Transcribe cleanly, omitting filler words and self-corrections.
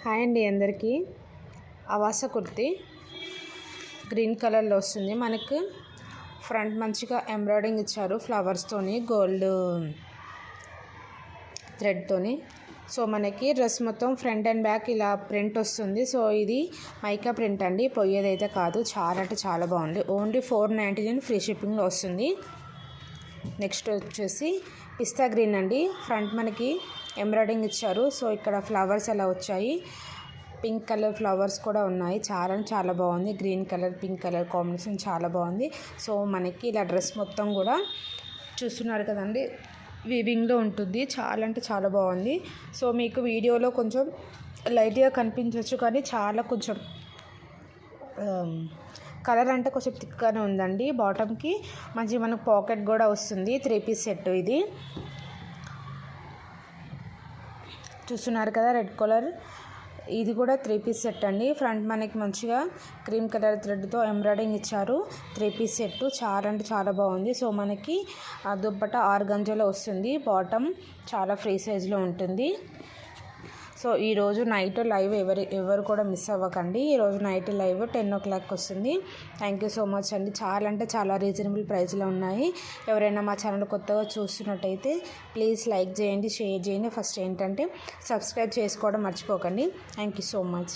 Hi అండి అందరికీ. ఆవాస kurti green కలర్లో వస్తుంది. మనకు ఫ్రంట్ మంచిగా ఎంబ్రాయిడింగ్ ఇచ్చారు ఫ్లవర్స్తోని, గోల్డ్ థ్రెడ్తోని. సో మనకి డ్రెస్ మొత్తం ఫ్రంట్ అండ్ బ్యాక్ ఇలా ప్రింట్ వస్తుంది. సో ఇది మైకా ప్రింట్ అండి, పోయేదైతే కాదు. చాలా అంటే చాలా బాగుంది. ఓన్లీ 499 ఫ్రీ షిప్పింగ్లో వస్తుంది. నెక్స్ట్ వచ్చేసి పిస్తా గ్రీన్ అండి. ఫ్రంట్ మనకి ఎంబ్రాయిడింగ్ ఇచ్చారు. సో ఇక్కడ ఫ్లవర్స్ అలా వచ్చాయి. పింక్ కలర్ ఫ్లవర్స్ కూడా ఉన్నాయి. చాలా బాగుంది. Green colour pink colour combination చాలా బాగుంది. సో మనకి ఇలా డ్రెస్ మొత్తం కూడా చూస్తున్నారు కదండి, వీవింగ్లో ఉంటుంది. చాలా అంటే చాలా బాగుంది. సో మీకు వీడియోలో కొంచెం లైట్గా కనిపించవచ్చు, కానీ చాలా కొంచెం కలర్ అంటే కొంచెం థిక్గానే ఉందండి. బాటమ్కి మంచి మనకు పాకెట్ కూడా వస్తుంది. 3 పీస్ సెట్ ఇది. చూస్తున్నారు కదా రెడ్ కలర్, ఇది కూడా 3 పీస్ సెట్ అండి. ఫ్రంట్ మనకి మంచిగా క్రీమ్ కలర్ థ్రెడ్తో ఎంబ్రాయిడింగ్ ఇచ్చారు. 3 పీస్ సెట్ చాలా అంటే చాలా బాగుంది. సో మనకి దుప్పట ఆర్గంజాలో వస్తుంది. బాటమ్ చాలా ఫ్రీ సైజ్లో ఉంటుంది. సో ఈరోజు నైట్ లైవ్ ఎవరు కూడా మిస్ అవ్వకండి. ఈరోజు నైట్ లైవ్ 10 o'clock వస్తుంది. థ్యాంక్ యూ సో మచ్ అండి. చాలా అంటే చాలా రీజనబుల్ ప్రైస్లో ఉన్నాయి. ఎవరైనా మా ఛానల్ కొత్తగా చూస్తున్నట్టయితే ప్లీజ్ లైక్ చేయండి, షేర్ చేయండి. ఫస్ట్ ఏంటంటే సబ్స్క్రైబ్ చేసుకోవడం మర్చిపోకండి. Thank you so much.